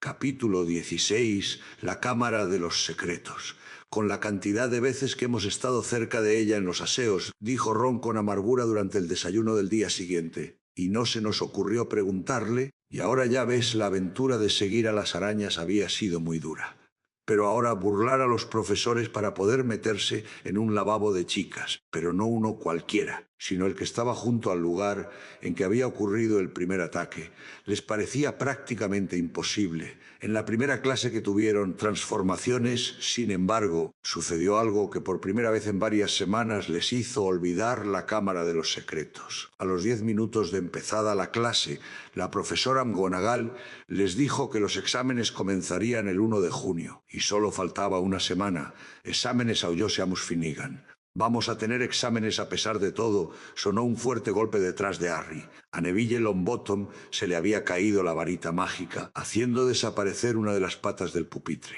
Capítulo 16. La Cámara de los Secretos. Con la cantidad de veces que hemos estado cerca de ella en los aseos, dijo Ron con amargura durante el desayuno del día siguiente, y no se nos ocurrió preguntarle, y ahora ya ves, la aventura de seguir a las arañas había sido muy dura. Pero ahora burlar a los profesores para poder meterse en un lavabo de chicas, pero no uno cualquiera, sino el que estaba junto al lugar en que había ocurrido el primer ataque, les parecía prácticamente imposible. En la primera clase que tuvieron transformaciones, sin embargo, sucedió algo que por primera vez en varias semanas les hizo olvidar la Cámara de los Secretos. A los 10 minutos de empezada la clase, la profesora McGonagall les dijo que los exámenes comenzarían el 1 de junio, y solo faltaba una semana. «Exámenes», aulló Seamus Finnegan. «Vamos a tener exámenes a pesar de todo», sonó un fuerte golpe detrás de Harry. A Neville Longbottom se le había caído la varita mágica, haciendo desaparecer una de las patas del pupitre.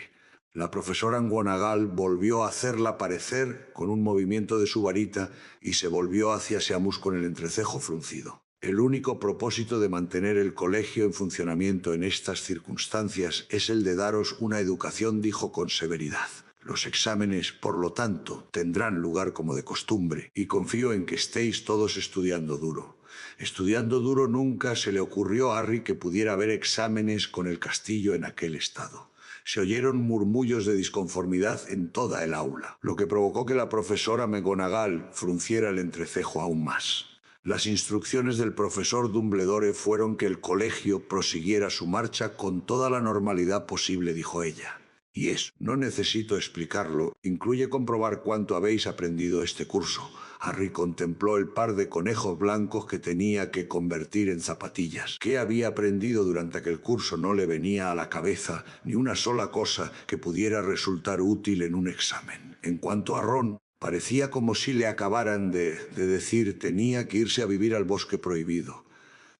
La profesora McGonagall volvió a hacerla aparecer con un movimiento de su varita y se volvió hacia Seamus con el entrecejo fruncido. «El único propósito de mantener el colegio en funcionamiento en estas circunstancias es el de daros una educación», dijo con severidad. «Los exámenes, por lo tanto, tendrán lugar como de costumbre, y confío en que estéis todos estudiando duro». Estudiando duro nunca se le ocurrió a Harry que pudiera haber exámenes con el castillo en aquel estado. Se oyeron murmullos de disconformidad en toda el aula, lo que provocó que la profesora McGonagall frunciera el entrecejo aún más. Las instrucciones del profesor Dumbledore fueron que el colegio prosiguiera su marcha con toda la normalidad posible, dijo ella. Y eso, no necesito explicarlo, incluye comprobar cuánto habéis aprendido este curso. Harry contempló el par de conejos blancos que tenía que convertir en zapatillas. ¿Qué había aprendido durante aquel curso? No le venía a la cabeza ni una sola cosa que pudiera resultar útil en un examen. En cuanto a Ron, parecía como si le acabaran de decir tenía que irse a vivir al bosque prohibido.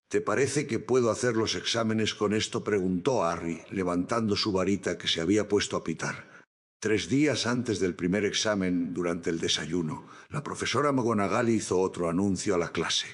«¿Te parece que puedo hacer los exámenes con esto?», preguntó Harry, levantando su varita que se había puesto a pitar. 3 días antes del primer examen, durante el desayuno, la profesora McGonagall hizo otro anuncio a la clase.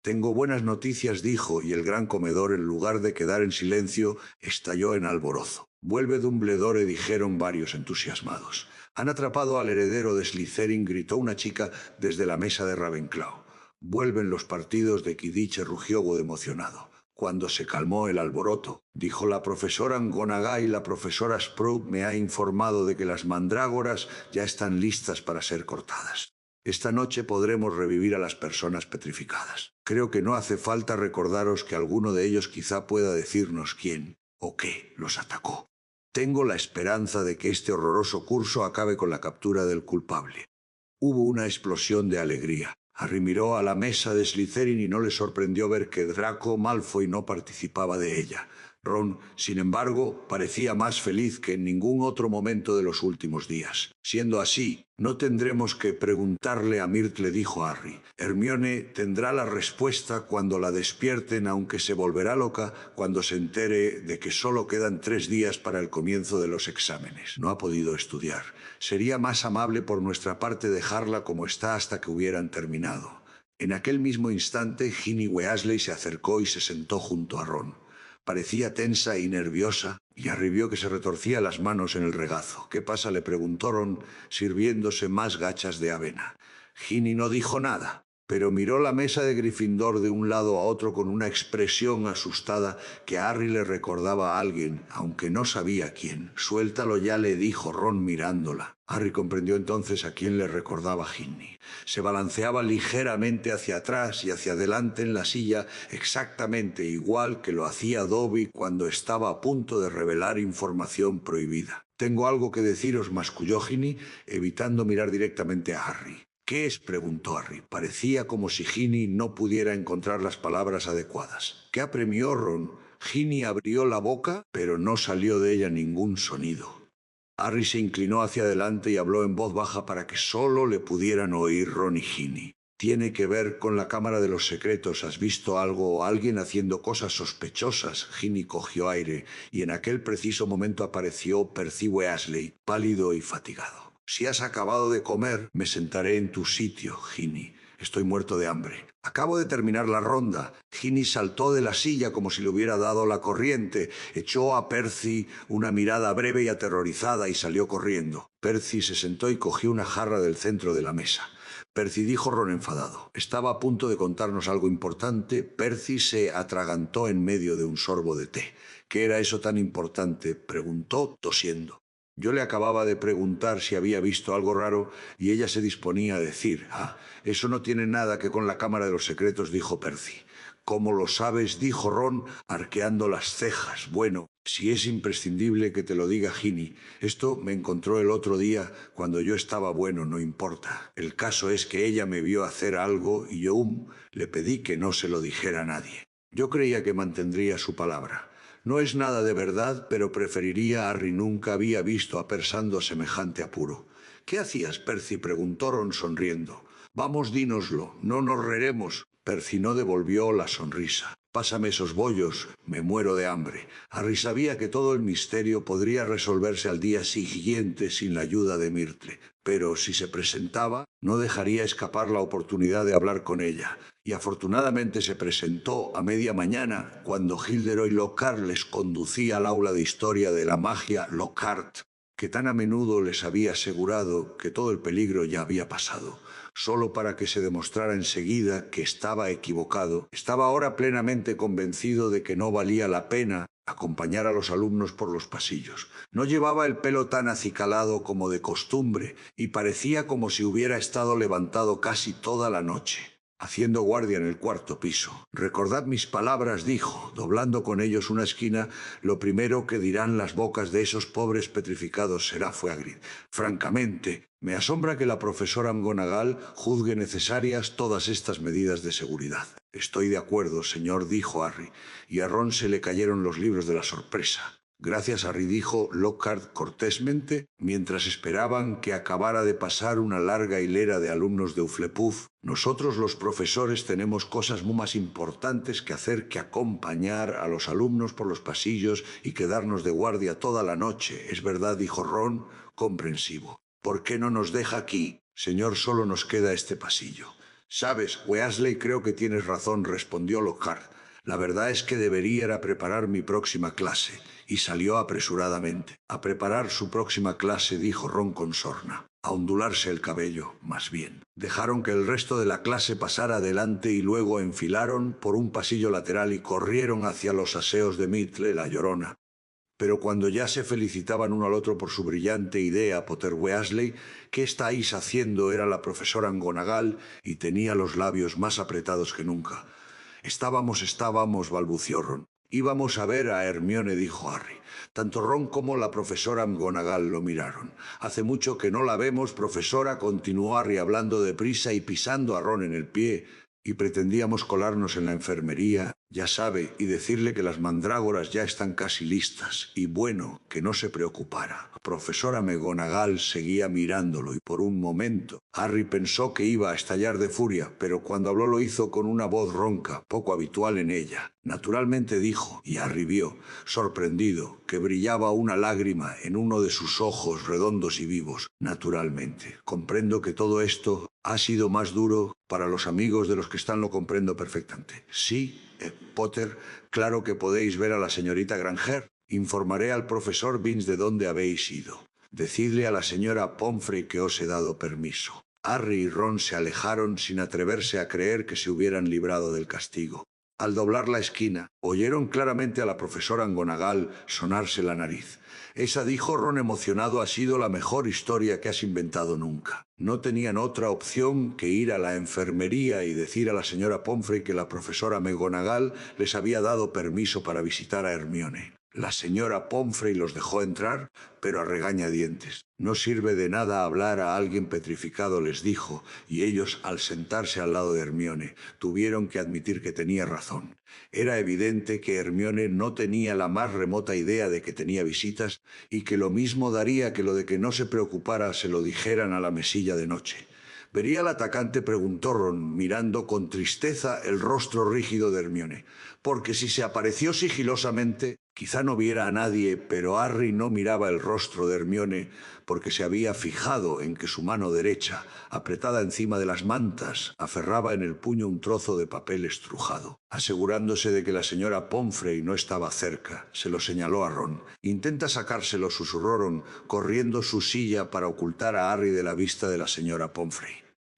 «Tengo buenas noticias», dijo, y el gran comedor, en lugar de quedar en silencio, estalló en alborozo. «Vuelve Dumbledore», dijeron varios entusiasmados. «Han atrapado al heredero de Slytherin», gritó una chica desde la mesa de Ravenclaw. «Vuelven los partidos de Quidditch», rugió Wood emocionado. Cuando se calmó el alboroto, dijo la profesora McGonagall, «la profesora Sprout me ha informado de que las mandrágoras ya están listas para ser cortadas. Esta noche podremos revivir a las personas petrificadas. Creo que no hace falta recordaros que alguno de ellos quizá pueda decirnos quién o qué los atacó. Tengo la esperanza de que este horroroso curso acabe con la captura del culpable». Hubo una explosión de alegría. Harry miró a la mesa de Slytherin y no le sorprendió ver que Draco Malfoy no participaba de ella. Ron, sin embargo, parecía más feliz que en ningún otro momento de los últimos días. «Siendo así, no tendremos que preguntarle a Myrtle», dijo Harry. «Hermione tendrá la respuesta cuando la despierten, aunque se volverá loca cuando se entere de que solo quedan 3 días para el comienzo de los exámenes. No ha podido estudiar. Sería más amable por nuestra parte dejarla como está hasta que hubieran terminado». En aquel mismo instante, Ginny Weasley se acercó y se sentó junto a Ron. Parecía tensa y nerviosa, y Harry vio que se retorcía las manos en el regazo. «¿Qué pasa?», le preguntó Ron, sirviéndose más gachas de avena. Ginny no dijo nada, pero miró la mesa de Gryffindor de un lado a otro con una expresión asustada que a Harry le recordaba a alguien, aunque no sabía quién. «Suéltalo ya», le dijo Ron mirándola. Harry comprendió entonces a quién le recordaba Ginny. Se balanceaba ligeramente hacia atrás y hacia adelante en la silla, exactamente igual que lo hacía Dobby cuando estaba a punto de revelar información prohibida. «Tengo algo que deciros», masculló Ginny, evitando mirar directamente a Harry. «¿Qué es?», preguntó Harry. Parecía como si Ginny no pudiera encontrar las palabras adecuadas. «¿Qué apremió Ron?» Ginny abrió la boca, pero no salió de ella ningún sonido. Harry se inclinó hacia adelante y habló en voz baja para que solo le pudieran oír Ron y Ginny. «Tiene que ver con la Cámara de los Secretos. ¿Has visto algo o alguien haciendo cosas sospechosas?» Ginny cogió aire, y en aquel preciso momento apareció Percy Weasley, pálido y fatigado. «Si has acabado de comer, me sentaré en tu sitio, Ginny». Estoy muerto de hambre. Acabo de terminar la ronda. Ginny saltó de la silla como si le hubiera dado la corriente. Echó a Percy una mirada breve y aterrorizada y salió corriendo. Percy se sentó y cogió una jarra del centro de la mesa. Percy, dijo Ron enfadado. Estaba a punto de contarnos algo importante. Percy se atragantó en medio de un sorbo de té. ¿Qué era eso tan importante?, preguntó, tosiendo. Yo le acababa de preguntar si había visto algo raro y ella se disponía a decir: «Ah, eso no tiene nada que con la Cámara de los Secretos», dijo Percy. «¿Cómo lo sabes?», dijo Ron, arqueando las cejas. «Bueno, si es imprescindible que te lo diga Ginny. Esto me encontró el otro día cuando yo estaba bueno, no importa. El caso es que ella me vio hacer algo y yo le pedí que no se lo dijera a nadie. Yo creía que mantendría su palabra. No es nada de verdad, pero preferiría. Harry nunca había visto a Persando semejante apuro». «¿Qué hacías, Percy?», preguntó Ron sonriendo. «Vamos, dínoslo, no nos reiremos». Percy no devolvió la sonrisa. «Pásame esos bollos, me muero de hambre». Harry sabía que todo el misterio podría resolverse al día siguiente sin la ayuda de Myrtle, pero si se presentaba, no dejaría escapar la oportunidad de hablar con ella. Y afortunadamente se presentó a media mañana, cuando Gilderoy Lockhart les conducía al aula de historia de la magia Lockhart, que tan a menudo les había asegurado que todo el peligro ya había pasado, solo para que se demostrara enseguida que estaba equivocado. Estaba ahora plenamente convencido de que no valía la pena acompañar a los alumnos por los pasillos. No llevaba el pelo tan acicalado como de costumbre y parecía como si hubiera estado levantado casi toda la noche, haciendo guardia en el cuarto piso. «Recordad mis palabras», dijo, doblando con ellos una esquina. «Lo primero que dirán las bocas de esos pobres petrificados será Hagrid. Francamente, me asombra que la profesora McGonagall juzgue necesarias todas estas medidas de seguridad». «Estoy de acuerdo, señor», dijo Harry, y a Ron se le cayeron los libros de la sorpresa. «Gracias, Harry», dijo Lockhart cortésmente, mientras esperaban que acabara de pasar una larga hilera de alumnos de Hufflepuff. «Nosotros los profesores tenemos cosas muy más importantes que hacer que acompañar a los alumnos por los pasillos y quedarnos de guardia toda la noche. Es verdad», dijo Ron, comprensivo. «¿Por qué no nos deja aquí?» «Señor, solo nos queda este pasillo». «Sabes, Weasley, creo que tienes razón», respondió Lockhart. «La verdad es que debería ir a preparar mi próxima clase». Y salió apresuradamente. «A preparar su próxima clase», dijo Ron con sorna. «A ondularse el cabello, más bien». Dejaron que el resto de la clase pasara adelante y luego enfilaron por un pasillo lateral y corrieron hacia los aseos de Myrtle, la Llorona. Pero cuando ya se felicitaban uno al otro por su brillante idea, Potter Weasley, «¿Qué estáis haciendo?», era la profesora McGonagall y tenía los labios más apretados que nunca. Estábamos, balbució Ron. «Íbamos a ver a Hermione», dijo Harry. Tanto Ron como la profesora McGonagall lo miraron. «Hace mucho que no la vemos, profesora», continuó Harry hablando deprisa y pisando a Ron en el pie. «Y pretendíamos colarnos en la enfermería, ya sabe, y decirle que las mandrágoras ya están casi listas, y bueno, que no se preocupara». La profesora McGonagall seguía mirándolo y por un momento Harry pensó que iba a estallar de furia, pero cuando habló lo hizo con una voz ronca, poco habitual en ella. «Naturalmente», dijo, y Harry vio, sorprendido, que brillaba una lágrima en uno de sus ojos redondos y vivos. «Naturalmente. Comprendo que todo esto ha sido más duro para los amigos de los que están, lo comprendo perfectamente». «Sí, Potter, claro que podéis ver a la señorita Granger. Informaré al profesor Binns de dónde habéis ido. Decidle a la señora Pomfrey que os he dado permiso». Harry y Ron se alejaron sin atreverse a creer que se hubieran librado del castigo. Al doblar la esquina, oyeron claramente a la profesora McGonagall sonarse la nariz. «Esa», dijo Ron emocionado, «ha sido la mejor historia que has inventado nunca». No tenían otra opción que ir a la enfermería y decir a la señora Pomfrey que la profesora McGonagall les había dado permiso para visitar a Hermione. La señora Pomfrey los dejó entrar, pero a regañadientes. «No sirve de nada hablar a alguien petrificado», les dijo, y ellos, al sentarse al lado de Hermione, tuvieron que admitir que tenía razón. Era evidente que Hermione no tenía la más remota idea de que tenía visitas y que lo mismo daría que lo de que no se preocupara se lo dijeran a la mesilla de noche. «¿Vería al atacante?», preguntó Ron, mirando con tristeza el rostro rígido de Hermione. «Porque si se apareció sigilosamente, Quizá no viera a nadie, pero Harry no miraba el rostro de Hermione porque se había fijado en que su mano derecha, apretada encima de las mantas, aferraba en el puño un trozo de papel estrujado. Asegurándose de que la señora Pomfrey no estaba cerca, se lo señaló a Ron. «Intenta sacárselo», susurró Ron, corriendo su silla para ocultar a Harry de la vista de la señora Pomfrey.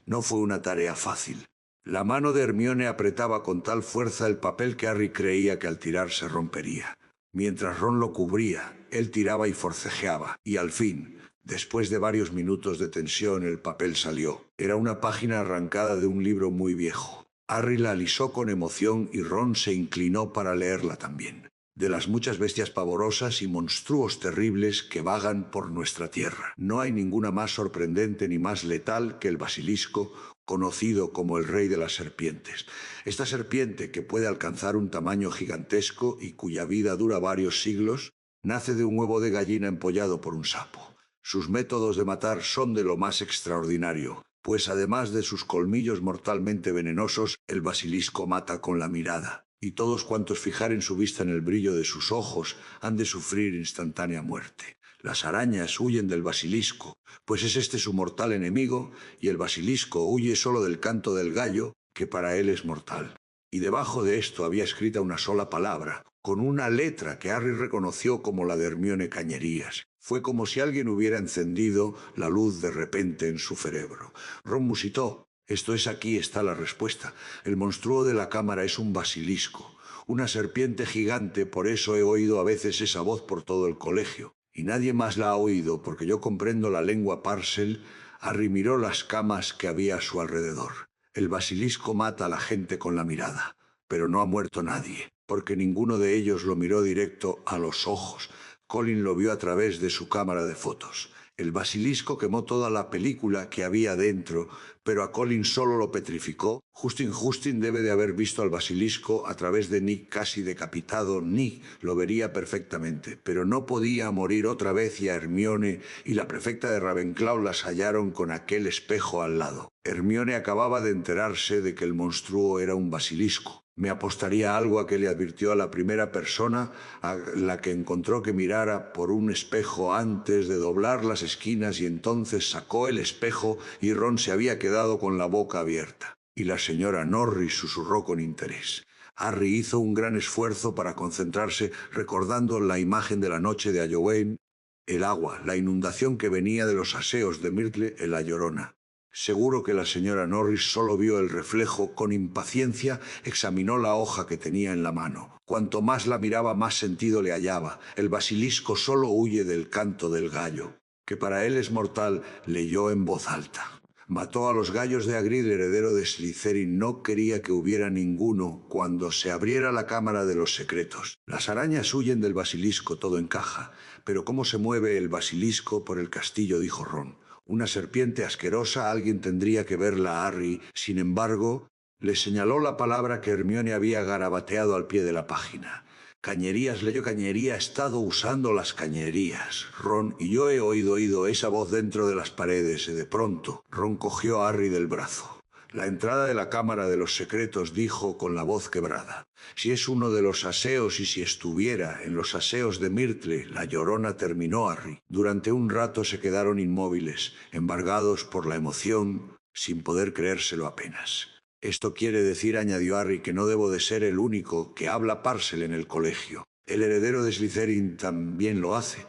No fue una tarea fácil. La mano de Hermione apretaba con tal fuerza el papel que Harry creía que al tirar se rompería. Mientras Ron lo cubría, él tiraba y forcejeaba, y al fin, después de varios minutos de tensión, el papel salió. Era una página arrancada de un libro muy viejo. Harry la alisó con emoción y Ron se inclinó para leerla también. De las muchas bestias pavorosas y monstruos terribles que vagan por nuestra tierra. No hay ninguna más sorprendente ni más letal que el basilisco, conocido como el rey de las serpientes. Esta serpiente, que puede alcanzar un tamaño gigantesco y cuya vida dura varios siglos, nace de un huevo de gallina empollado por un sapo. Sus métodos de matar son de lo más extraordinario, pues además de sus colmillos mortalmente venenosos, el basilisco mata con la mirada, y todos cuantos fijaren su vista en el brillo de sus ojos han de sufrir instantánea muerte. Las arañas huyen del basilisco, pues es este su mortal enemigo, y el basilisco huye solo del canto del gallo, que para él es mortal. Y debajo de esto había escrita una sola palabra, con una letra que Harry reconoció como la de Hermione Cañerías. Fue como si alguien hubiera encendido la luz de repente en su cerebro. Ron musitó. «Esto es, aquí está la respuesta. El monstruo de la cámara es un basilisco, una serpiente gigante, por eso he oído a veces esa voz por todo el colegio. Y nadie más la ha oído, porque yo comprendo la lengua Parcel». Harry miró las camas que había a su alrededor. El basilisco mata a la gente con la mirada, pero no ha muerto nadie, porque ninguno de ellos lo miró directo a los ojos. Colin lo vio a través de su cámara de fotos. El basilisco quemó toda la película que había dentro, pero a Colin solo lo petrificó. Justin debe de haber visto al basilisco a través de Nick casi decapitado. Nick lo vería perfectamente, pero no podía morir otra vez, y a Hermione y la prefecta de Ravenclaw las hallaron con aquel espejo al lado. Hermione acababa de enterarse de que el monstruo era un basilisco. Me apostaría algo a que le advirtió a la primera persona a la que encontró que mirara por un espejo antes de doblar las esquinas, y entonces sacó el espejo y Ron se había quedado con la boca abierta. Y la señora Norris susurró con interés. Harry hizo un gran esfuerzo para concentrarse, recordando la imagen de la noche de Halloween, el agua, la inundación que venía de los aseos de Myrtle en La Llorona. Seguro que la señora Norris solo vio el reflejo. Con impaciencia examinó la hoja que tenía en la mano. Cuanto más la miraba, más sentido le hallaba. El basilisco solo huye del canto del gallo, que para él es mortal, leyó en voz alta. Mató a los gallos de Hagrid, heredero de Slytherin. No quería que hubiera ninguno cuando se abriera la cámara de los secretos. Las arañas huyen del basilisco, todo encaja. Pero ¿cómo se mueve el basilisco por el castillo?, dijo Ron. Una serpiente asquerosa, alguien tendría que verla a Harry. Sin embargo, le señaló la palabra que Hermione había garabateado al pie de la página. Cañerías, leyó cañería, he estado usando las cañerías, Ron, y yo he oído esa voz dentro de las paredes, y de pronto Ron cogió a Harry del brazo. La entrada de la cámara de los secretos, dijo con la voz quebrada. Si es uno de los aseos, y si estuviera en los aseos de Myrtle, La Llorona, terminó Harry. Durante un rato se quedaron inmóviles, embargados por la emoción, sin poder creérselo apenas. Esto quiere decir, añadió Harry, que no debo de ser el único que habla Parcel en el colegio. El heredero de Slytherin también lo hace.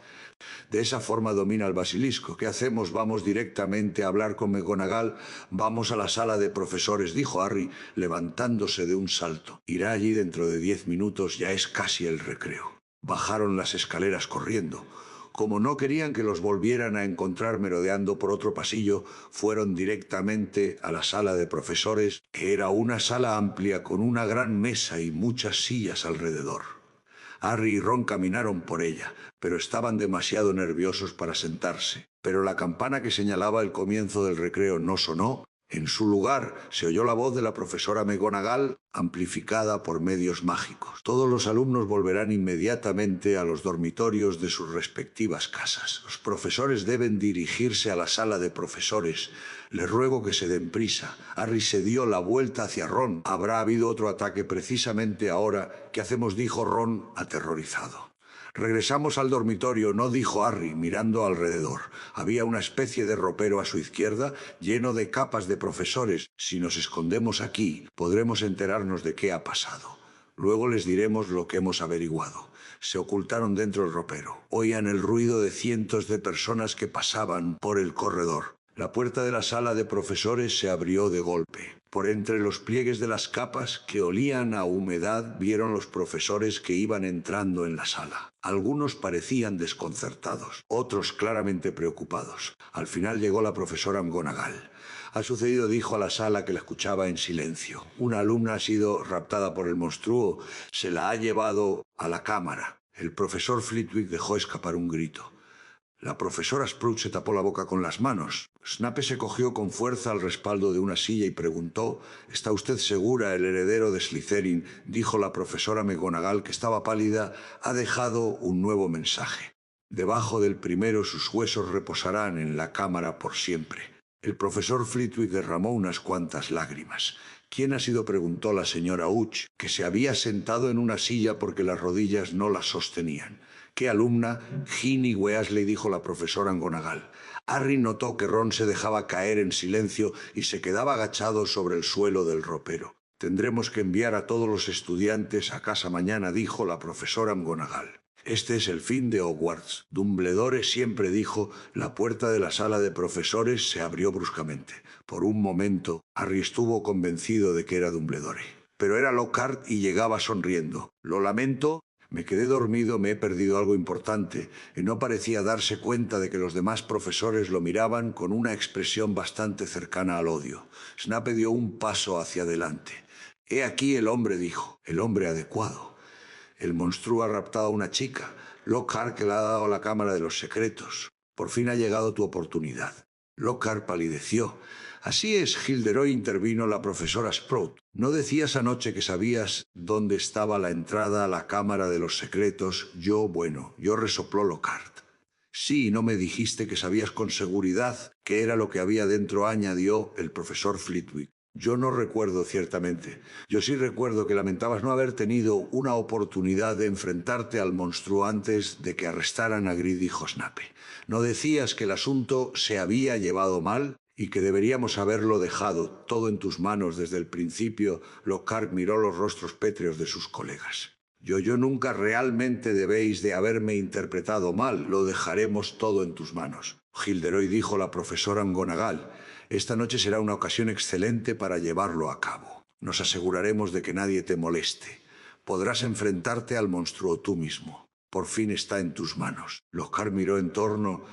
De esa forma domina el basilisco. ¿Qué hacemos? Vamos directamente a hablar con McGonagall. Vamos a la sala de profesores, dijo Harry, levantándose de un salto. Irá allí dentro de 10 minutos, ya es casi el recreo. Bajaron las escaleras corriendo. Como no querían que los volvieran a encontrar merodeando por otro pasillo, fueron directamente a la sala de profesores, que era una sala amplia con una gran mesa y muchas sillas alrededor. Harry y Ron caminaron por ella, pero estaban demasiado nerviosos para sentarse. Pero la campana que señalaba el comienzo del recreo no sonó. En su lugar se oyó la voz de la profesora McGonagall, amplificada por medios mágicos. Todos los alumnos volverán inmediatamente a los dormitorios de sus respectivas casas. Los profesores deben dirigirse a la sala de profesores. Les ruego que se den prisa. Harry se dio la vuelta hacia Ron. Habrá habido otro ataque precisamente ahora. ¿Qué hacemos?, dijo Ron, aterrorizado. Regresamos al dormitorio, no, dijo Harry, mirando alrededor. Había una especie de ropero a su izquierda, lleno de capas de profesores. Si nos escondemos aquí, podremos enterarnos de qué ha pasado. Luego les diremos lo que hemos averiguado. Se ocultaron dentro del ropero. Oían el ruido de cientos de personas que pasaban por el corredor. La puerta de la sala de profesores se abrió de golpe. Por entre los pliegues de las capas, que olían a humedad, vieron los profesores que iban entrando en la sala. Algunos parecían desconcertados, otros claramente preocupados. Al final llegó la profesora McGonagall. Ha sucedido, dijo a la sala que la escuchaba en silencio. Una alumna ha sido raptada por el monstruo. Se la ha llevado a la cámara. El profesor Flitwick dejó escapar un grito. La profesora Sprout se tapó la boca con las manos. Snape se cogió con fuerza al respaldo de una silla y preguntó: ¿Está usted segura? El heredero de Slytherin, dijo la profesora McGonagall, que estaba pálida, ha dejado un nuevo mensaje. Debajo del primero sus huesos reposarán en la cámara por siempre. El profesor Flitwick derramó unas cuantas lágrimas. ¿Quién ha sido?, preguntó la señora Hooch, que se había sentado en una silla porque las rodillas no la sostenían. ¿Qué alumna? Ginny Weasley, dijo la profesora McGonagall. Harry notó que Ron se dejaba caer en silencio y se quedaba agachado sobre el suelo del ropero. Tendremos que enviar a todos los estudiantes a casa mañana, dijo la profesora McGonagall. Este es el fin de Hogwarts. Dumbledore siempre dijo. La puerta de la sala de profesores se abrió bruscamente. Por un momento, Harry estuvo convencido de que era Dumbledore. Pero era Lockhart y llegaba sonriendo. Lo lamento. Me quedé dormido, me he perdido algo importante, y no parecía darse cuenta de que los demás profesores lo miraban con una expresión bastante cercana al odio. Snape dio un paso hacia adelante. He aquí el hombre, dijo, el hombre adecuado. El monstruo ha raptado a una chica, Lockhart, que le ha dado a la Cámara de los Secretos. Por fin ha llegado tu oportunidad. Lockhart palideció. Así es, Gilderoy, intervino la profesora Sprout. ¿No decías anoche que sabías dónde estaba la entrada a la Cámara de los Secretos? Yo resopló Lockhart. Sí, ¿no me dijiste que sabías con seguridad qué era lo que había dentro?, añadió el profesor Flitwick. Yo no recuerdo ciertamente. Yo sí recuerdo que lamentabas no haber tenido una oportunidad de enfrentarte al monstruo antes de que arrestaran a Grid, dijo Snape. ¿No decías que el asunto se había llevado mal y que deberíamos haberlo dejado todo en tus manos desde el principio? Lockhart miró los rostros pétreos de sus colegas. Yo nunca realmente debéis de haberme interpretado mal. Lo dejaremos todo en tus manos. Gilderoy, dijo la profesora McGonagall. Esta noche será una ocasión excelente para llevarlo a cabo. Nos aseguraremos de que nadie te moleste. Podrás enfrentarte al monstruo tú mismo. Por fin está en tus manos. Lockhart miró en torno,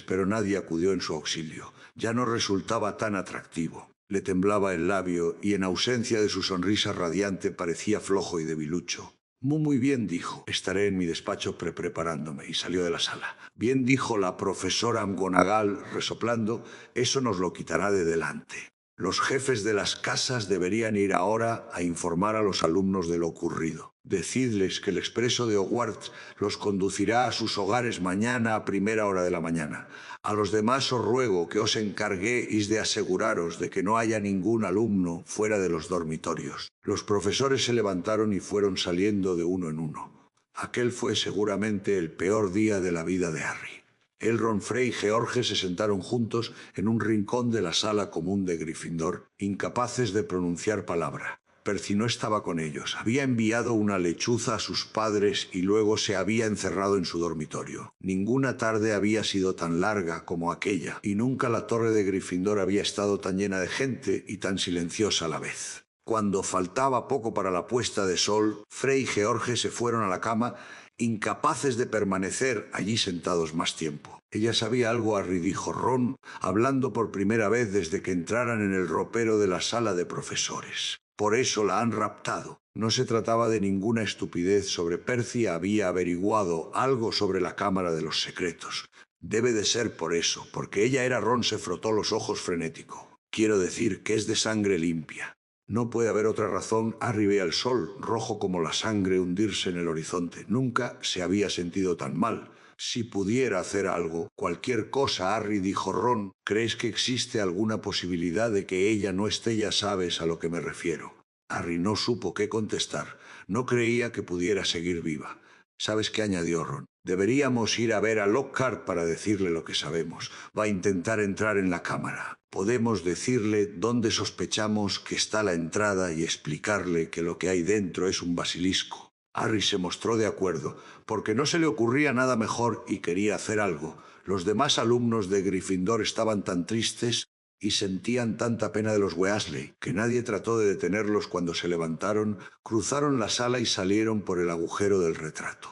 pero nadie acudió en su auxilio. Ya no resultaba tan atractivo. Le temblaba el labio y, en ausencia de su sonrisa radiante, parecía flojo y debilucho. Muy bien, dijo. Estaré en mi despacho preparándome, y salió de la sala. Bien, dijo la profesora McGonagall, resoplando, eso nos lo quitará de delante. Los jefes de las casas deberían ir ahora a informar a los alumnos de lo ocurrido. Decidles que el expreso de Hogwarts los conducirá a sus hogares mañana a primera hora de la mañana. A los demás os ruego que os encarguéis de aseguraros de que no haya ningún alumno fuera de los dormitorios. Los profesores se levantaron y fueron saliendo de uno en uno. Aquel fue seguramente el peor día de la vida de Harry. Él, Ron, Frey y George se sentaron juntos en un rincón de la sala común de Gryffindor, incapaces de pronunciar palabra. Percy no estaba con ellos. Había enviado una lechuza a sus padres y luego se había encerrado en su dormitorio. Ninguna tarde había sido tan larga como aquella, y nunca la torre de Gryffindor había estado tan llena de gente y tan silenciosa a la vez. Cuando faltaba poco para la puesta de sol, Frey y George se fueron a la cama, incapaces de permanecer allí sentados más tiempo. Ella sabía algo, Harry, dijo Ron, hablando por primera vez desde que entraran en el ropero de la sala de profesores. Por eso la han raptado. No se trataba de ninguna estupidez. Sobre Percy había averiguado algo sobre la Cámara de los Secretos. Debe de ser por eso, porque ella era. Ron se frotó los ojos frenético. Quiero decir que es de sangre limpia. No puede haber otra razón. Harry veía el sol, rojo como la sangre, hundirse en el horizonte. Nunca se había sentido tan mal. Si pudiera hacer algo, cualquier cosa, Harry, dijo Ron. ¿Crees que existe alguna posibilidad de que ella no esté? Ya sabes a lo que me refiero. Harry no supo qué contestar. No creía que pudiera seguir viva. ¿Sabes qué?, añadió Ron. Deberíamos ir a ver a Lockhart para decirle lo que sabemos. Va a intentar entrar en la cámara. Podemos decirle dónde sospechamos que está la entrada y explicarle que lo que hay dentro es un basilisco. Harry se mostró de acuerdo, porque no se le ocurría nada mejor y quería hacer algo. Los demás alumnos de Gryffindor estaban tan tristes y sentían tanta pena de los Weasley, que nadie trató de detenerlos cuando se levantaron, cruzaron la sala y salieron por el agujero del retrato.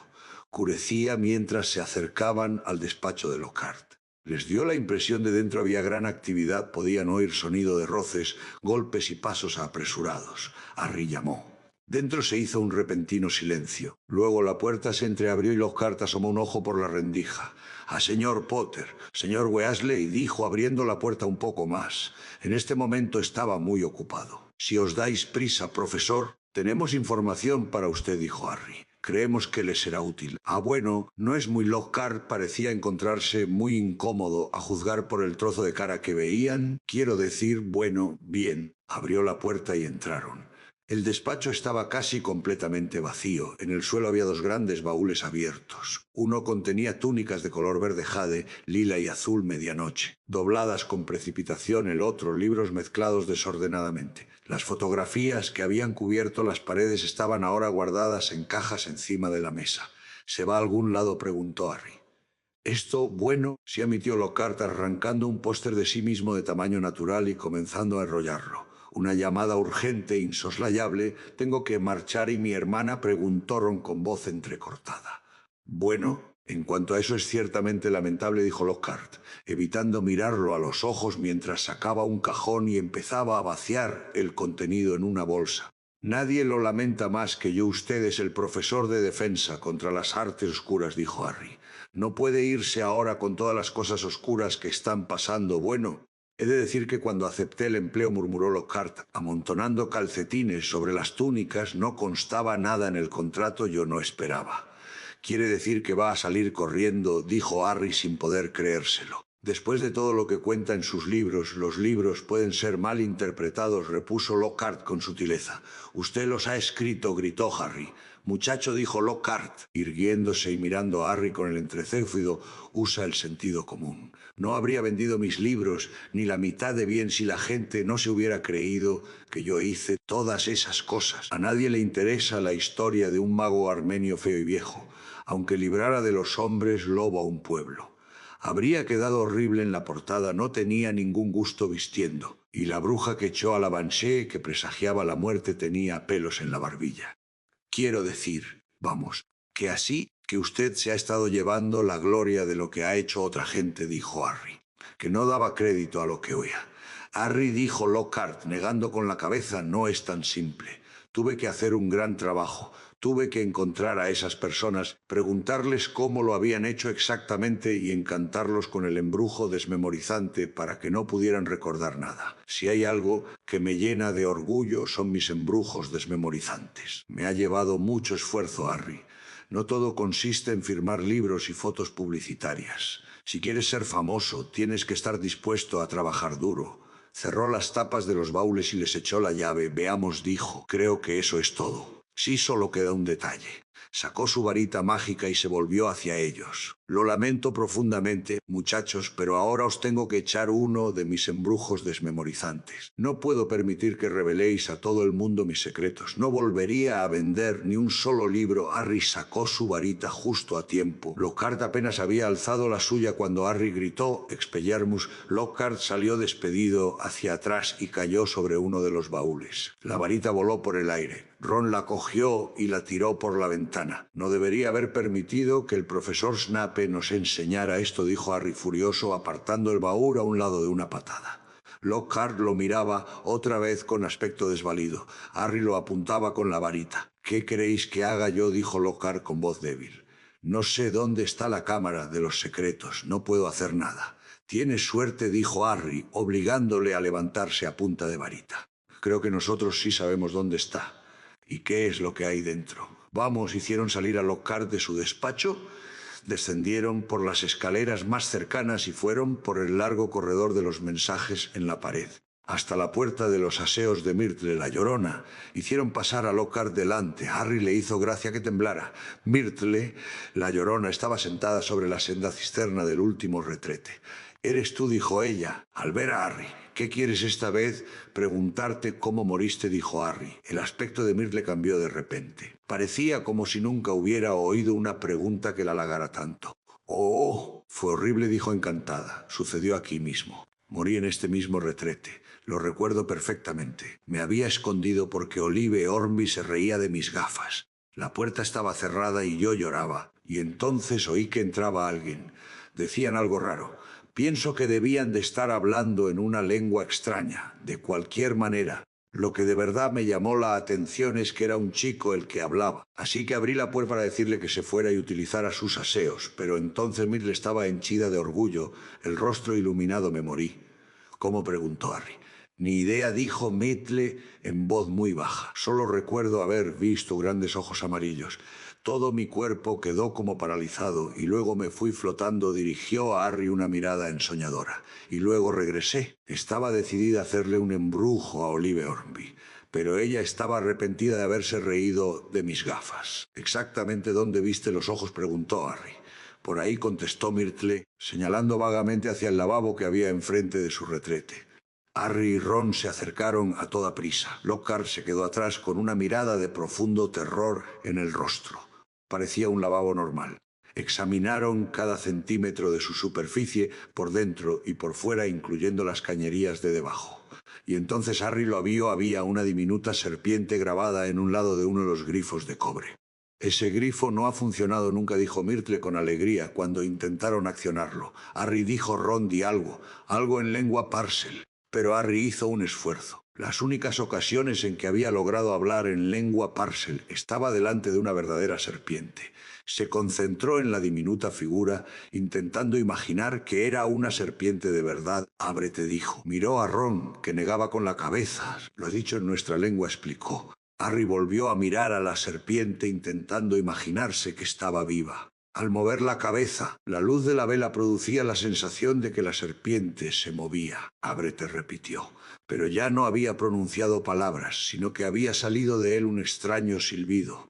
Curecía mientras se acercaban al despacho de Lockhart. Les dio la impresión de dentro había gran actividad, podían oír sonido de roces, golpes y pasos apresurados. Harry llamó. Dentro se hizo un repentino silencio. Luego la puerta se entreabrió y Lockhart asomó un ojo por la rendija. «¡Ah, señor Potter! Señor Weasley», dijo abriendo la puerta un poco más. En este momento estaba muy ocupado. «Si os dais prisa, profesor, tenemos información para usted», dijo Harry. «Creemos que le será útil». «Ah, bueno, no es muy». Lockhart parecía encontrarse muy incómodo a juzgar por el trozo de cara que veían. «Quiero decir, bueno, bien». Abrió la puerta y entraron. El despacho estaba casi completamente vacío. En el suelo había dos grandes baúles abiertos. Uno contenía túnicas de color verde jade, lila y azul medianoche, dobladas con precipitación; el otro, libros mezclados desordenadamente. Las fotografías que habían cubierto las paredes estaban ahora guardadas en cajas encima de la mesa. «¿Se va a algún lado?», preguntó Harry. «Esto, bueno», se admitió Lockhart, arrancando un póster de sí mismo de tamaño natural y comenzando a enrollarlo. «Una llamada urgente e insoslayable. Tengo que marchar y mi hermana», preguntó Ron con voz entrecortada. «Bueno, en cuanto a eso es ciertamente lamentable», dijo Lockhart, evitando mirarlo a los ojos mientras sacaba un cajón y empezaba a vaciar el contenido en una bolsa. «Nadie lo lamenta más que yo. Usted es el profesor de defensa contra las artes oscuras», dijo Harry. «No puede irse ahora con todas las cosas oscuras que están pasando». «Bueno, he de decir que cuando acepté el empleo», murmuró Lockhart, amontonando calcetines sobre las túnicas, «no constaba nada en el contrato. Yo no esperaba». «¿Quiere decir que va a salir corriendo?», dijo Harry sin poder creérselo. «Después de todo lo que cuenta en sus libros, los libros pueden ser mal interpretados», repuso Lockhart con sutileza. «Usted los ha escrito», gritó Harry. «Muchacho», dijo Lockhart, irguiéndose y mirando a Harry con el entrecejo, «usa el sentido común. No habría vendido mis libros ni la mitad de bien si la gente no se hubiera creído que yo hice todas esas cosas. A nadie le interesa la historia de un mago armenio feo y viejo, aunque librara de los hombres lobo a un pueblo. Habría quedado horrible en la portada, no tenía ningún gusto vistiendo, y la bruja que echó a la Banshee, que presagiaba la muerte, tenía pelos en la barbilla. Quiero decir, vamos, que así que usted se ha estado llevando la gloria de lo que ha hecho otra gente», dijo Harry, que no daba crédito a lo que oía. «Harry», dijo Lockhart, negando con la cabeza, «no es tan simple. Tuve que hacer un gran trabajo. Tuve que encontrar a esas personas, preguntarles cómo lo habían hecho exactamente y encantarlos con el embrujo desmemorizante para que no pudieran recordar nada. Si hay algo que me llena de orgullo son mis embrujos desmemorizantes. Me ha llevado mucho esfuerzo, Harry. No todo consiste en firmar libros y fotos publicitarias. Si quieres ser famoso, tienes que estar dispuesto a trabajar duro». Cerró las tapas de los baúles y les echó la llave. «Veamos», dijo, «creo que eso es todo. Sí, solo queda un detalle». Sacó su varita mágica y se volvió hacia ellos. «Lo lamento profundamente, muchachos, pero ahora os tengo que echar uno de mis embrujos desmemorizantes. No puedo permitir que reveléis a todo el mundo mis secretos. No volvería a vender ni un solo libro». Harry sacó su varita justo a tiempo. Lockhart apenas había alzado la suya cuando Harry gritó «Expelliarmus». Lockhart salió despedido hacia atrás y cayó sobre uno de los baúles. La varita voló por el aire. Ron la cogió y la tiró por la ventana. «No debería haber permitido que el profesor Snape nos enseñara esto», dijo Harry furioso, apartando el baúl a un lado de una patada. Lockhart lo miraba otra vez con aspecto desvalido. Harry lo apuntaba con la varita. «¿Qué queréis que haga yo?», dijo Lockhart con voz débil. «No sé dónde está la cámara de los secretos. No puedo hacer nada». «Tienes suerte», dijo Harry, obligándole a levantarse a punta de varita. «Creo que nosotros sí sabemos dónde está. ¿Y qué es lo que hay dentro?». «Vamos», hicieron salir a Lockhart de su despacho, descendieron por las escaleras más cercanas y fueron por el largo corredor de los mensajes en la pared. hasta la puerta de los aseos de Myrtle la Llorona. Hicieron pasar a Lockhart delante. Harry le hizo gracia que temblara. Myrtle la Llorona estaba sentada sobre la senda cisterna del último retrete. «Eres tú», dijo ella, al ver a Harry. «¿Qué quieres esta vez? Preguntarte cómo moriste», dijo Harry. El aspecto de Myrtle cambió de repente. Parecía como si nunca hubiera oído una pregunta que la halagara tanto. «Oh, fue horrible», dijo encantada. «Sucedió aquí mismo. Morí en este mismo retrete. Lo recuerdo perfectamente. Me había escondido porque Olive Hornby se reía de mis gafas. La puerta estaba cerrada y yo lloraba. Y entonces oí que entraba alguien. Decían algo raro. Pienso que debían de estar hablando en una lengua extraña. De cualquier manera, lo que de verdad me llamó la atención es que era un chico el que hablaba. Así que abrí la puerta para decirle que se fuera y utilizara sus aseos. Pero entonces Myrtle estaba henchida de orgullo, el rostro iluminado. «Me morí». «¿Cómo?», preguntó Harry. «Ni idea», dijo Myrtle en voz muy baja. «Solo recuerdo haber visto grandes ojos amarillos. Todo mi cuerpo quedó como paralizado y luego me fui flotando», dirigió a Harry una mirada ensoñadora. «Y luego regresé. Estaba decidida a hacerle un embrujo a Olive Hornby. Pero ella estaba arrepentida de haberse reído de mis gafas». «¿Exactamente dónde viste los ojos?», preguntó Harry. «Por ahí», contestó Myrtle, señalando vagamente hacia el lavabo que había enfrente de su retrete. Harry y Ron se acercaron a toda prisa. Lockhart se quedó atrás con una mirada de profundo terror en el rostro. Parecía un lavabo normal. Examinaron cada centímetro de su superficie, por dentro y por fuera, incluyendo las cañerías de debajo. Y entonces Harry lo vio. Había una diminuta serpiente grabada en un lado de uno de los grifos de cobre. «Ese grifo no ha funcionado nunca», dijo Myrtle con alegría cuando intentaron accionarlo. «Harry», dijo Ron, «di algo en lengua Parcel». Pero Harry hizo un esfuerzo. Las únicas ocasiones en que había logrado hablar en lengua Parcel estaba delante de una verdadera serpiente. Se concentró en la diminuta figura, intentando imaginar que era una serpiente de verdad. «Ábrete», dijo. Miró a Ron, que negaba con la cabeza. «Lo he dicho en nuestra lengua», explicó. Harry volvió a mirar a la serpiente, intentando imaginarse que estaba viva. Al mover la cabeza, la luz de la vela producía la sensación de que la serpiente se movía. «Ábrete», repitió, pero ya no había pronunciado palabras, sino que había salido de él un extraño silbido.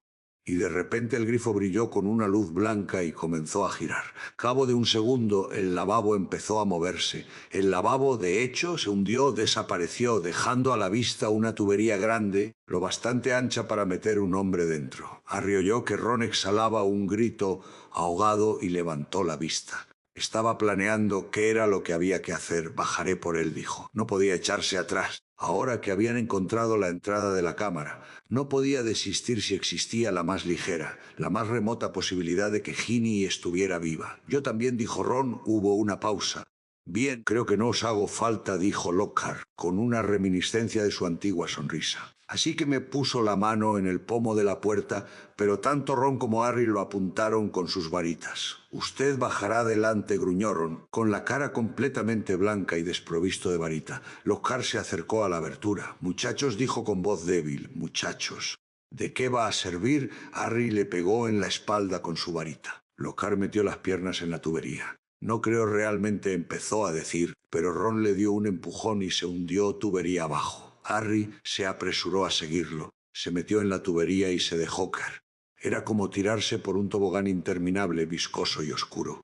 Y de repente el grifo brilló con una luz blanca y comenzó a girar. Cabo de un segundo, el lavabo empezó a moverse. El lavabo, de hecho, se hundió, desapareció, dejando a la vista una tubería grande, lo bastante ancha para meter un hombre dentro. Harry oyó que Ron exhalaba un grito ahogado y levantó la vista. Estaba planeando qué era lo que había que hacer. «Bajaré por él», dijo. No podía echarse atrás. Ahora que habían encontrado la entrada de la cámara, no podía desistir si existía la más ligera, la más remota posibilidad de que Ginny estuviera viva. «Yo también», dijo Ron. Hubo una pausa. «Bien, creo que no os hago falta», dijo Lockhart, con una reminiscencia de su antigua sonrisa. Así que me puso la mano en el pomo de la puerta, pero tanto Ron como Harry lo apuntaron con sus varitas. «Usted bajará adelante», gruñó Ron, con la cara completamente blanca y desprovisto de varita. Lockhart se acercó a la abertura. «Muchachos», dijo con voz débil, «muchachos». «¿De qué va a servir?». Harry le pegó en la espalda con su varita. Lockhart metió las piernas en la tubería. «No creo realmente», empezó a decir, pero Ron le dio un empujón y se hundió tubería abajo. Harry se apresuró a seguirlo. Se metió en la tubería y se dejó caer. Era como tirarse por un tobogán interminable, viscoso y oscuro.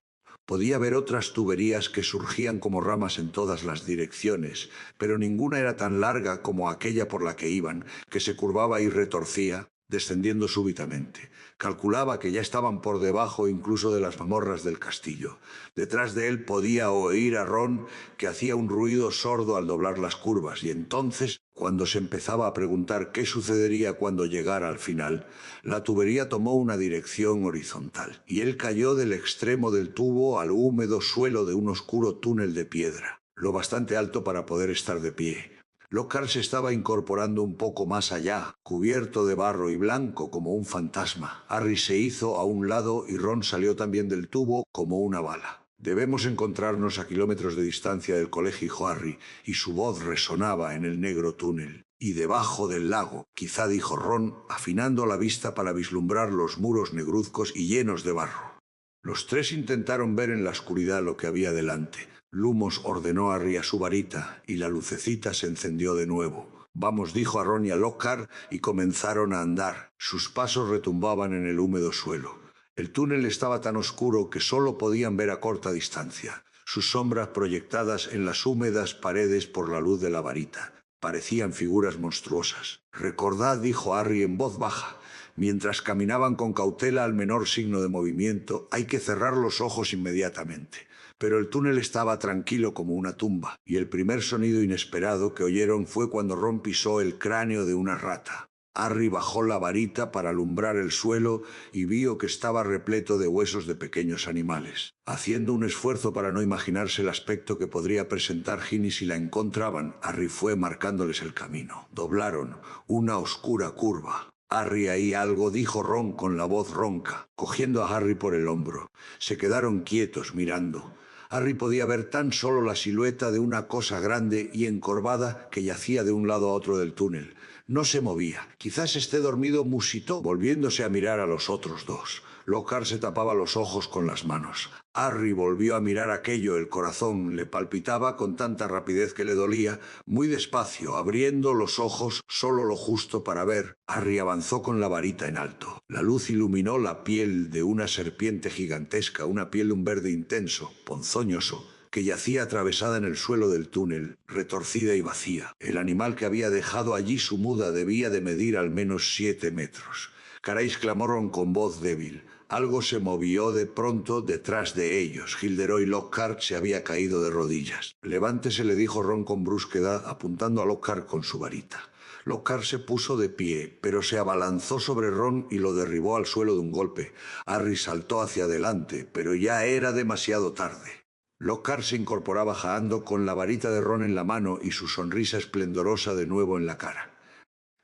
Podía ver otras tuberías que surgían como ramas en todas las direcciones, pero ninguna era tan larga como aquella por la que iban, que se curvaba y retorcía, descendiendo súbitamente. Calculaba que ya estaban por debajo incluso de las mazmorras del castillo. Detrás de él podía oír a Ron, que hacía un ruido sordo al doblar las curvas, y entonces, cuando se empezaba a preguntar qué sucedería cuando llegara al final, la tubería tomó una dirección horizontal, y él cayó del extremo del tubo al húmedo suelo de un oscuro túnel de piedra, lo bastante alto para poder estar de pie. Lockhart se estaba incorporando un poco más allá, cubierto de barro y blanco como un fantasma. Harry se hizo a un lado y Ron salió también del tubo como una bala. «Debemos encontrarnos a kilómetros de distancia del colegio», dijo Harry, y su voz resonaba en el negro túnel. «Y debajo del lago», quizá, dijo Ron, afinando la vista para vislumbrar los muros negruzcos y llenos de barro. Los tres intentaron ver en la oscuridad lo que había delante. Lumos ordenó a Harry a su varita, y la lucecita se encendió de nuevo. «Vamos», dijo a Ron y a Lockhart, y comenzaron a andar. Sus pasos retumbaban en el húmedo suelo. El túnel estaba tan oscuro que solo podían ver a corta distancia, sus sombras proyectadas en las húmedas paredes por la luz de la varita. Parecían figuras monstruosas. «Recordad», dijo Harry en voz baja, mientras caminaban con cautela al menor signo de movimiento, «hay que cerrar los ojos inmediatamente». Pero el túnel estaba tranquilo como una tumba, y el primer sonido inesperado que oyeron fue cuando Ron pisó el cráneo de una rata. Harry bajó la varita para alumbrar el suelo y vio que estaba repleto de huesos de pequeños animales. Haciendo un esfuerzo para no imaginarse el aspecto que podría presentar Ginny si la encontraban, Harry fue marcándoles el camino. Doblaron una oscura curva. «Harry, ahí algo», dijo Ron con la voz ronca, cogiendo a Harry por el hombro. Se quedaron quietos mirando. Harry podía ver tan solo la silueta de una cosa grande y encorvada que yacía de un lado a otro del túnel. No se movía. «Quizás esté dormido», musitó, volviéndose a mirar a los otros dos. Lockhart se tapaba los ojos con las manos. Harry volvió a mirar aquello. El corazón le palpitaba con tanta rapidez que le dolía. Muy despacio, abriendo los ojos solo lo justo para ver, Harry avanzó con la varita en alto. La luz iluminó la piel de una serpiente gigantesca, una piel de un verde intenso, ponzoñoso, que yacía atravesada en el suelo del túnel, retorcida y vacía. El animal que había dejado allí su muda debía de medir al menos 7 metros. «Caray», exclamó Ron con voz débil. Algo se movió de pronto detrás de ellos. Gilderoy Lockhart se había caído de rodillas. «Levántese», le dijo Ron con brusquedad, apuntando a Lockhart con su varita. Lockhart se puso de pie, pero se abalanzó sobre Ron y lo derribó al suelo de un golpe. Harry saltó hacia adelante, pero ya era demasiado tarde. Lockhart se incorporaba jadeando con la varita de Ron en la mano y su sonrisa esplendorosa de nuevo en la cara.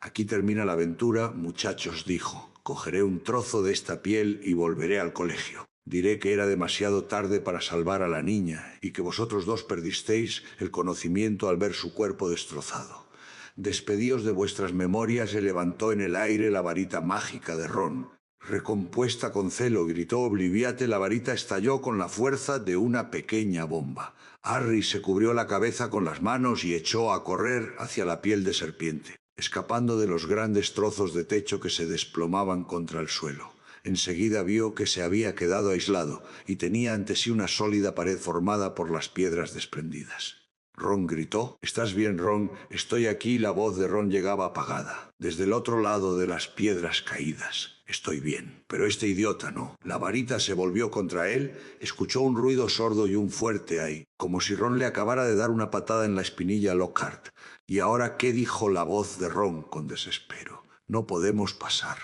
«Aquí termina la aventura, muchachos», dijo. «Cogeré un trozo de esta piel y volveré al colegio. Diré que era demasiado tarde para salvar a la niña y que vosotros dos perdisteis el conocimiento al ver su cuerpo destrozado. Despedíos de vuestras memorias». Se levantó en el aire la varita mágica de Ron. Recompuesta con celo, gritó Obliviate. La varita estalló con la fuerza de una pequeña bomba. Harry se cubrió la cabeza con las manos y echó a correr hacia la piel de serpiente, escapando de los grandes trozos de techo que se desplomaban contra el suelo. Enseguida vio que se había quedado aislado y tenía ante sí una sólida pared formada por las piedras desprendidas. Ron gritó. «¿Estás bien, Ron?» «Estoy aquí». La voz de Ron llegaba apagada, desde el otro lado de las piedras caídas. «Estoy bien, pero este idiota no». La varita se volvió contra él, escuchó un ruido sordo y un fuerte «ay», como si Ron le acabara de dar una patada en la espinilla a Lockhart. «¿Y ahora qué?», dijo la voz de Ron con desespero. «No podemos pasar».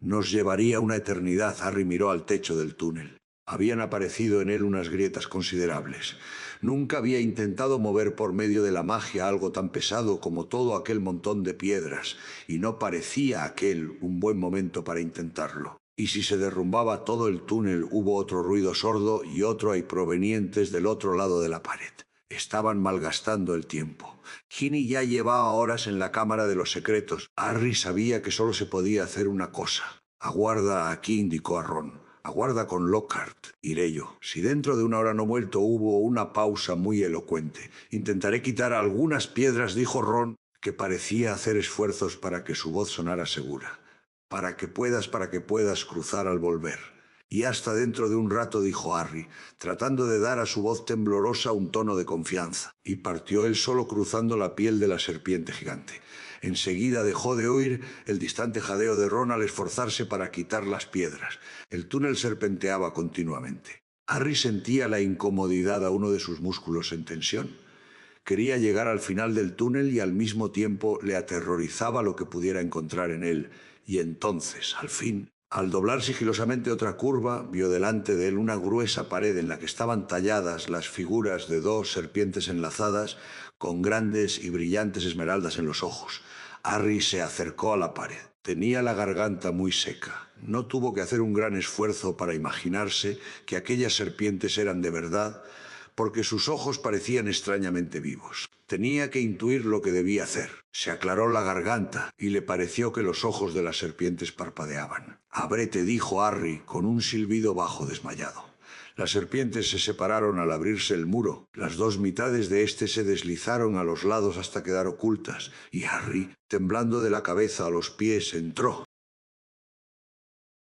Nos llevaría una eternidad. Harry miró al techo del túnel. Habían aparecido en él unas grietas considerables. Nunca había intentado mover por medio de la magia algo tan pesado como todo aquel montón de piedras, y no parecía aquel un buen momento para intentarlo. Y si se derrumbaba todo el túnel, hubo otro ruido sordo y otro ahí provenientes del otro lado de la pared. Estaban malgastando el tiempo. Ginny ya llevaba horas en la cámara de los secretos. Harry sabía que solo se podía hacer una cosa. «Aguarda aquí», indicó a Ron. «Aguarda con Lockhart. Iré yo». Si dentro de una hora no vuelto, hubo una pausa muy elocuente. «Intentaré quitar algunas piedras», dijo Ron, que parecía hacer esfuerzos para que su voz sonara segura. Para que puedas cruzar al volver». «Y hasta dentro de un rato», dijo Harry, tratando de dar a su voz temblorosa un tono de confianza. Y partió él solo cruzando la piel de la serpiente gigante. Enseguida dejó de oír el distante jadeo de Ron al esforzarse para quitar las piedras. El túnel serpenteaba continuamente. Harry sentía la incomodidad a uno de sus músculos en tensión. Quería llegar al final del túnel y al mismo tiempo le aterrorizaba lo que pudiera encontrar en él. Y entonces, al fin, al doblar sigilosamente otra curva, vio delante de él una gruesa pared en la que estaban talladas las figuras de 2 serpientes enlazadas con grandes y brillantes esmeraldas en los ojos. Harry se acercó a la pared. Tenía la garganta muy seca. No tuvo que hacer un gran esfuerzo para imaginarse que aquellas serpientes eran de verdad, porque sus ojos parecían extrañamente vivos. Tenía que intuir lo que debía hacer. Se aclaró la garganta y le pareció que los ojos de las serpientes parpadeaban. «Ábrete», dijo Harry con un silbido bajo desmayado. Las serpientes se separaron al abrirse el muro. Las dos mitades de éste se deslizaron a los lados hasta quedar ocultas, y Harry, temblando de la cabeza a los pies, entró.